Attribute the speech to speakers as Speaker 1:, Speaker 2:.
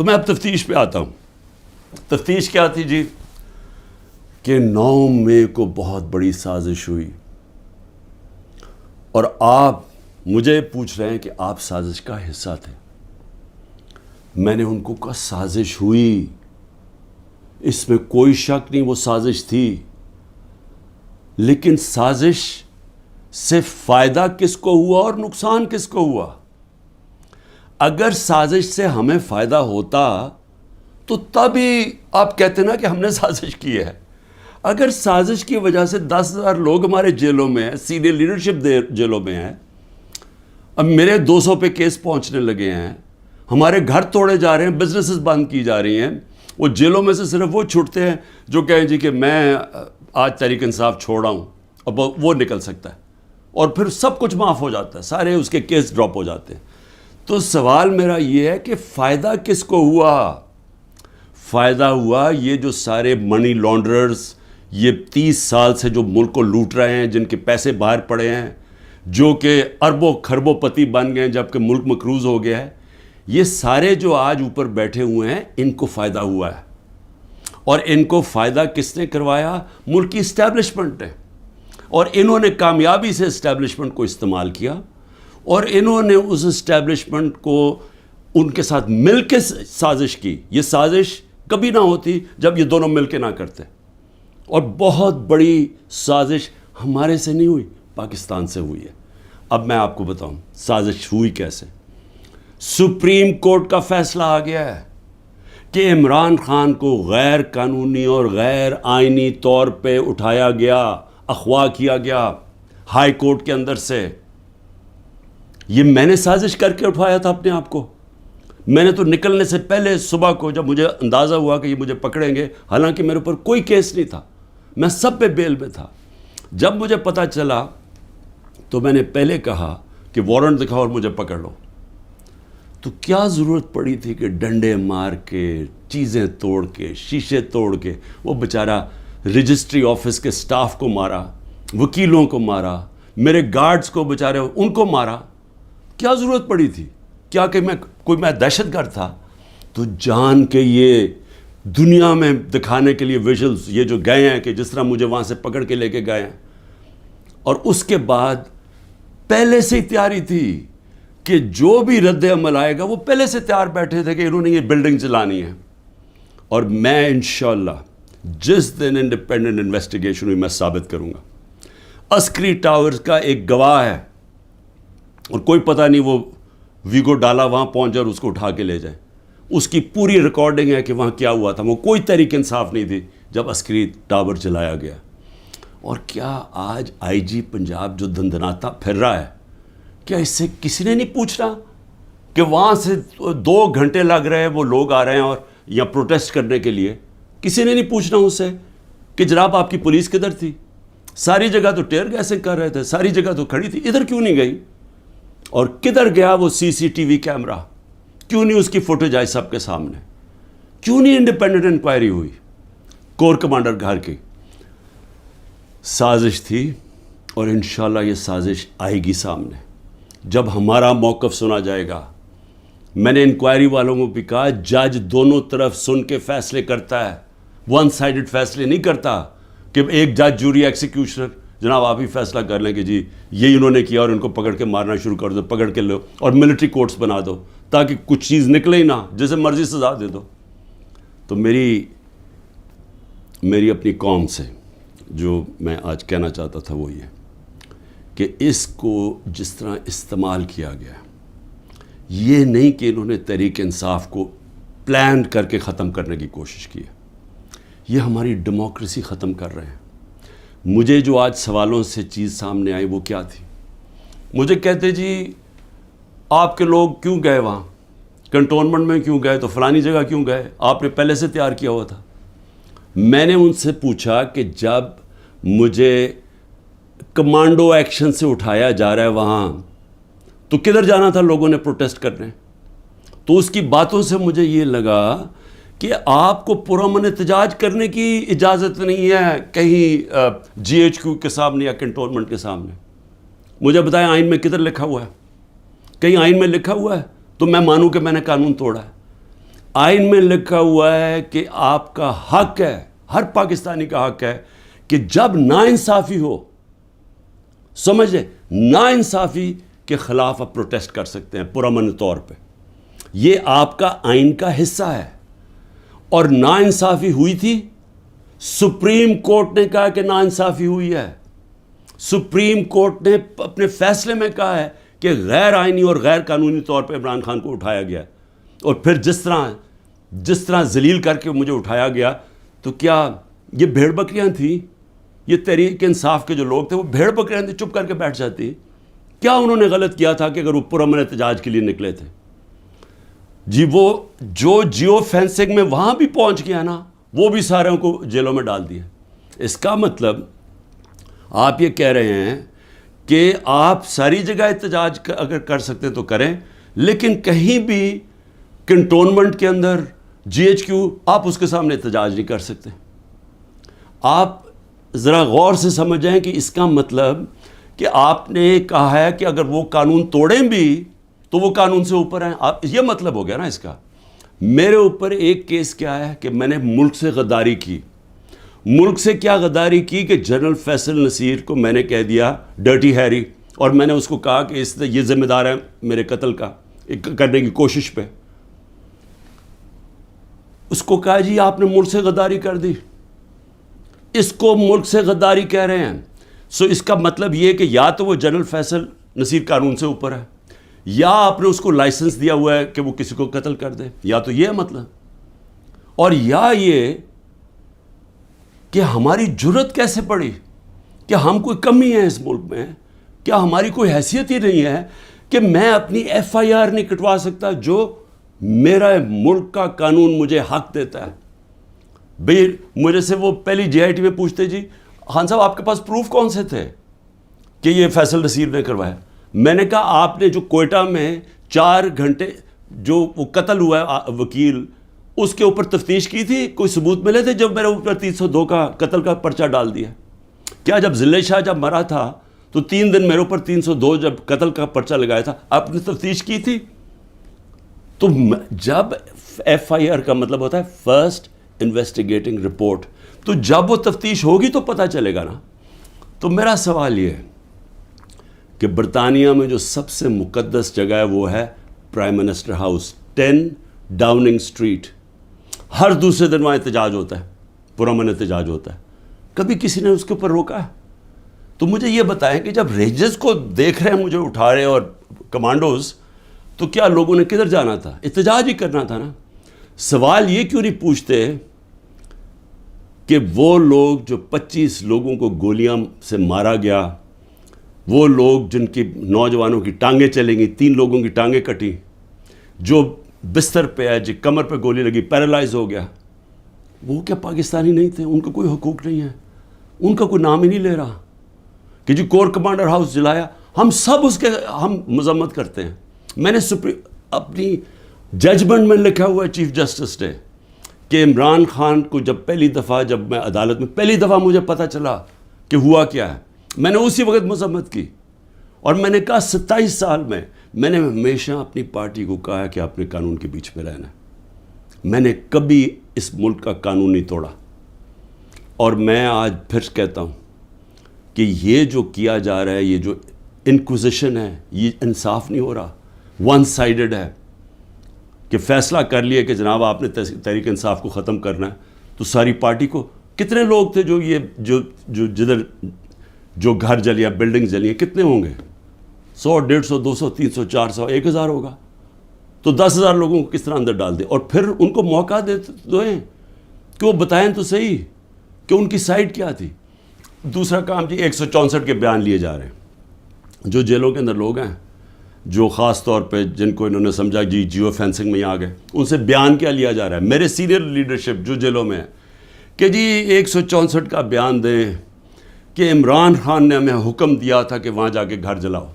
Speaker 1: تو میں اب تفتیش پہ آتا ہوں. تفتیش کیا تھی جی؟ کہ 9 مئی کو بہت بڑی سازش ہوئی اور آپ مجھے پوچھ رہے ہیں کہ آپ سازش کا حصہ تھے. میں نے ان کو کہا سازش ہوئی، اس میں کوئی شک نہیں، وہ سازش تھی، لیکن سازش سے فائدہ کس کو ہوا اور نقصان کس کو ہوا؟ اگر سازش سے ہمیں فائدہ ہوتا تو تبھی آپ کہتے نا کہ ہم نے سازش کی ہے. اگر سازش کی وجہ سے 10,000 لوگ ہمارے جیلوں میں ہیں، سینئر لیڈرشپ جیلوں میں ہیں، اب میرے 200 پہ کیس پہنچنے لگے ہیں، ہمارے گھر توڑے جا رہے ہیں، بزنسز بند کی جا رہی ہیں، وہ جیلوں میں سے صرف وہ چھوٹتے ہیں جو کہیں جی کہ میں آج تحریک انصاف چھوڑ رہا ہوں، اب وہ نکل سکتا ہے، اور پھر سب کچھ معاف ہو جاتا ہے، سارے اس کے کیس ڈراپ ہو جاتے ہیں. تو سوال میرا یہ ہے کہ فائدہ کس کو ہوا؟ فائدہ ہوا یہ جو سارے منی لانڈررز یہ 30 سال سے جو ملک کو لوٹ رہے ہیں، جن کے پیسے باہر پڑے ہیں، جو کہ اربوں کھربوں پتی بن گئے ہیں جبکہ ملک مقروض ہو گیا ہے، یہ سارے جو آج اوپر بیٹھے ہوئے ہیں ان کو فائدہ ہوا ہے. اور ان کو فائدہ کس نے کروایا؟ ملک کی اسٹیبلشمنٹ نے. اور انہوں نے کامیابی سے اسٹیبلشمنٹ کو استعمال کیا اور انہوں نے اس اسٹیبلشمنٹ کو ان کے ساتھ مل کے سازش کی. یہ سازش کبھی نہ ہوتی جب یہ دونوں مل کے نہ کرتے. اور بہت بڑی سازش ہمارے سے نہیں ہوئی، پاکستان سے ہوئی ہے. اب میں آپ کو بتاؤں سازش ہوئی کیسے. سپریم کورٹ کا فیصلہ آ گیا ہے کہ عمران خان کو غیر قانونی اور غیر آئینی طور پہ اٹھایا گیا، اغوا کیا گیا ہائی کورٹ کے اندر سے. یہ میں نے سازش کر کے اٹھوایا تھا اپنے آپ کو. میں نے تو نکلنے سے پہلے صبح کو جب مجھے اندازہ ہوا کہ یہ مجھے پکڑیں گے، حالانکہ میرے اوپر کوئی کیس نہیں تھا، میں سب پہ بیل میں تھا، جب مجھے پتہ چلا تو میں نے پہلے کہا کہ وارنٹ دکھاؤ اور مجھے پکڑ لو. تو کیا ضرورت پڑی تھی کہ ڈنڈے مار کے، چیزیں توڑ کے، شیشے توڑ کے، وہ بیچارہ رجسٹری آفس کے سٹاف کو مارا، وکیلوں کو مارا، میرے گارڈز کو بیچارے ان کو مارا. کیا ضرورت پڑی تھی؟ کیا کہ میں دہشت گرد تھا؟ تو جان کے یہ دنیا میں دکھانے کے لیے ویژلز یہ جو گئے ہیں کہ جس طرح مجھے وہاں سے پکڑ کے لے کے گئے ہیں. اور اس کے بعد پہلے سے ہی تیاری تھی کہ جو بھی رد عمل آئے گا وہ پہلے سے تیار بیٹھے تھے کہ انہوں نے یہ بلڈنگ چلانی ہے. اور میں انشاءاللہ جس دن انڈیپینڈنٹ انویسٹیگیشن ہوئی میں ثابت کروں گا. عسکری ٹاورز کا ایک گواہ ہے اور کوئی پتہ نہیں وہ ویگو ڈالا وہاں پہنچ اور اس کو اٹھا کے لے جائیں. اس کی پوری ریکارڈنگ ہے کہ وہاں کیا ہوا تھا. وہ کوئی تحریک انصاف نہیں تھی جب عسکری ٹاور چلایا گیا. اور کیا آج آئی جی پنجاب جو دندناتا پھر رہا ہے، کیا اس سے کسی نے نہیں پوچھنا کہ وہاں سے 2 گھنٹے لگ رہے ہیں، وہ لوگ آ رہے ہیں اور یا پروٹیسٹ کرنے کے لیے؟ کسی نے نہیں پوچھنا اس سے کہ جناب آپ کی پولیس کدھر تھی؟ ساری جگہ تو ٹیئر گیسنگ کر رہے تھے، ساری جگہ تو کھڑی تھی، ادھر کیوں نہیں گئی؟ اور کدھر گیا وہ CCTV کیمرہ؟ کیوں نہیں اس کی فوٹیج آئی سب کے سامنے؟ کیوں نہیں انڈیپینڈنٹ انکوائری ہوئی؟ کور کمانڈر گھر کی سازش تھی اور انشاءاللہ یہ سازش آئے گی سامنے جب ہمارا موقف سنا جائے گا. میں نے انکوائری والوں کو بھی کہا جج دونوں طرف سن کے فیصلے کرتا ہے، ون سائیڈڈ فیصلے نہیں کرتا کہ ایک جج جوری ایکسیکیوشنر جناب آپ ہی فیصلہ کر لیں کہ جی یہی انہوں نے کیا اور ان کو پکڑ کے مارنا شروع کر دو، پکڑ کے لو اور ملٹری کورٹس بنا دو تاکہ کچھ چیز نکلے ہی نہ، جیسے مرضی سزا دے دو. تو میری اپنی قوم سے جو میں آج کہنا چاہتا تھا وہ یہ کہ اس کو جس طرح استعمال کیا گیا، یہ نہیں کہ انہوں نے تحریک انصاف کو پلان کر کے ختم کرنے کی کوشش کی ہے، یہ ہماری ڈیموکریسی ختم کر رہے ہیں. مجھے جو آج سوالوں سے چیز سامنے آئی وہ کیا تھی؟ مجھے کہتے جی آپ کے لوگ کیوں گئے وہاں، کنٹونمنٹ میں کیوں گئے، تو فلانی جگہ کیوں گئے، آپ نے پہلے سے تیار کیا ہوا تھا. میں نے ان سے پوچھا کہ جب مجھے کمانڈو ایکشن سے اٹھایا جا رہا ہے وہاں تو کدھر جانا تھا لوگوں نے پروٹیسٹ کرنے؟ تو اس کی باتوں سے مجھے یہ لگا کہ آپ کو پرامن احتجاج کرنے کی اجازت نہیں ہے کہیں GHQ کے سامنے یا کنٹونمنٹ کے سامنے. مجھے بتائیں آئین میں کدھر لکھا ہوا ہے؟ کہیں آئین میں لکھا ہوا ہے تو میں مانوں کہ میں نے قانون توڑا ہے. آئین میں لکھا ہوا ہے کہ آپ کا حق ہے, ہر پاکستانی کا حق ہے کہ جب ناانصافی ہو, سمجھے, ناانصافی کے خلاف آپ پروٹیسٹ کر سکتے ہیں پرامن طور پہ. یہ آپ کا آئین کا حصہ ہے. اور ناانصافی ہوئی تھی, سپریم کورٹ نے کہا کہ ناانصافی ہوئی ہے. سپریم کورٹ نے اپنے فیصلے میں کہا ہے کہ غیر آئینی اور غیر قانونی طور پہ عمران خان کو اٹھایا گیا. اور پھر جس طرح ذلیل کر کے مجھے اٹھایا گیا, تو کیا یہ بھیڑ بکریاں تھیں؟ یہ تحریک انصاف کے جو لوگ تھے وہ بھیڑ بکریاں تھیں, چپ کر کے بیٹھ جاتی؟ کیا انہوں نے غلط کیا تھا کہ اگر وہ پرامن احتجاج کے لیے نکلے تھے؟ جی وہ جو جیو فینسنگ میں وہاں بھی پہنچ گیا نا, وہ بھی ساروں کو جیلوں میں ڈال دیا. اس کا مطلب آپ یہ کہہ رہے ہیں کہ آپ ساری جگہ احتجاج اگر کر سکتے تو کریں, لیکن کہیں بھی کنٹونمنٹ کے اندر جی ایچ کیو آپ اس کے سامنے احتجاج نہیں کر سکتے. آپ ذرا غور سے سمجھیں کہ اس کا مطلب کہ آپ نے کہا ہے کہ اگر وہ قانون توڑیں بھی تو وہ قانون سے اوپر ہیں. آپ یہ مطلب ہو گیا نا اس کا. میرے اوپر ایک کیس کیا ہے کہ میں نے ملک سے غداری کی. ملک سے کیا غداری کی کہ جنرل فیصل نصیر کو میں نے کہہ دیا ڈرٹی ہیری, اور میں نے اس کو کہا کہ یہ ذمہ دار ہے میرے قتل کا کرنے کی کوشش پہ. اس کو کہا جی آپ نے ملک سے غداری کر دی. اس کو ملک سے غداری کہہ رہے ہیں. سو اس کا مطلب یہ کہ یا تو وہ جنرل فیصل نصیر قانون سے اوپر ہے, یا آپ نے اس کو لائسنس دیا ہوا ہے کہ وہ کسی کو قتل کر دے, یا تو یہ مطلب, اور یا یہ کہ ہماری جرت کیسے پڑی کہ ہم کوئی کمی ہے اس ملک میں, کیا ہماری کوئی حیثیت ہی نہیں ہے کہ میں اپنی ایف آئی آر نہیں کٹوا سکتا جو میرا ملک کا قانون مجھے حق دیتا ہے. بھئی مجھے سے وہ پہلی جے آئی ٹی میں پوچھتے جی خان صاحب آپ کے پاس پروف کون سے تھے کہ یہ فیصل نصیر نے کروایا؟ میں نے کہا آپ نے جو کوئٹہ میں 4 گھنٹے جو وہ قتل ہوا ہے وکیل, اس کے اوپر تفتیش کی تھی؟ کوئی ثبوت ملے تھے جب میرے اوپر 302 کا قتل کا پرچہ ڈال دیا؟ کیا جب ضلع شاہ جب مرا تھا تو 3 دن میرے اوپر 302 جب قتل کا پرچہ لگایا تھا, آپ نے تفتیش کی تھی؟ تو جب ایف آئی آر کا مطلب ہوتا ہے فرسٹ انویسٹیگیٹنگ رپورٹ, تو جب وہ تفتیش ہوگی تو پتہ چلے گا نا. تو میرا سوال یہ ہے کہ برطانیہ میں جو سب سے مقدس جگہ ہے وہ ہے prime minister house, 10 Downing Street. ہر دوسرے دن وہاں احتجاج ہوتا ہے, پرامن احتجاج ہوتا ہے. کبھی کسی نے اس کے اوپر روکا ہے؟ تو مجھے یہ بتائیں کہ جب ریجز کو دیکھ رہے ہیں مجھے اٹھا رہے اور کمانڈوز, تو کیا لوگوں نے کدھر جانا تھا؟ احتجاج ہی کرنا تھا نا. سوال یہ کیوں نہیں پوچھتے کہ وہ لوگ جو 25 لوگوں کو گولیاں سے مارا گیا, وہ لوگ جن کی نوجوانوں کی ٹانگیں چلیں گی, 3 لوگوں کی ٹانگیں کٹی, جو بستر پہ ہے, جو کمر پہ گولی لگی پیرالائز ہو گیا, وہ کیا پاکستانی نہیں تھے؟ ان کا کوئی حقوق نہیں ہے؟ ان کا کوئی نام ہی نہیں لے رہا کہ جی کور کمانڈر ہاؤس جلایا. ہم سب اس کے ہم مذمت کرتے ہیں. میں نے اپنی ججمنٹ میں لکھا ہوا ہے چیف جسٹس نے کہ عمران خان کو جب پہلی دفعہ جب میں عدالت میں پہلی دفعہ مجھے پتہ چلا کہ ہوا کیا ہے, میں نے اسی وقت مذمت کی. اور میں نے کہا 27 سال میں نے ہمیشہ اپنی پارٹی کو کہا کہ آپ نے قانون کے بیچ میں رہنا ہے. میں نے کبھی اس ملک کا قانون نہیں توڑا. اور میں آج پھر کہتا ہوں کہ یہ جو کیا جا رہا ہے, یہ جو انکوزیشن ہے, یہ انصاف نہیں ہو رہا, ون سائیڈڈ ہے. کہ فیصلہ کر لیا کہ جناب آپ نے تحریک انصاف کو ختم کرنا ہے, تو ساری پارٹی کو, کتنے لوگ تھے جو یہ جو جدھر جو گھر جلیا, بلڈنگ جلی, کتنے ہوں گے؟ 100, 150, 200, 300, 400, 1000 ہوگا. تو 10,000 لوگوں کو کس طرح اندر ڈال دیں, اور پھر ان کو موقع دیں کہ وہ بتائیں تو صحیح کہ ان کی سائڈ کیا تھی. دوسرا کام جی 164 کے بیان لیے جا رہے ہیں. جو جیلوں کے اندر لوگ ہیں, جو خاص طور پہ جن کو انہوں نے سمجھا جی جیو فینسنگ میں آ گئے, ان سے بیان کیا لیا جا رہا ہے؟ میرے سینئر لیڈرشپ جو جیلوں میں ہے کہ جی 164 کا بیان دیں کہ عمران خان نے ہمیں حکم دیا تھا کہ وہاں جا کے گھر جلاؤ.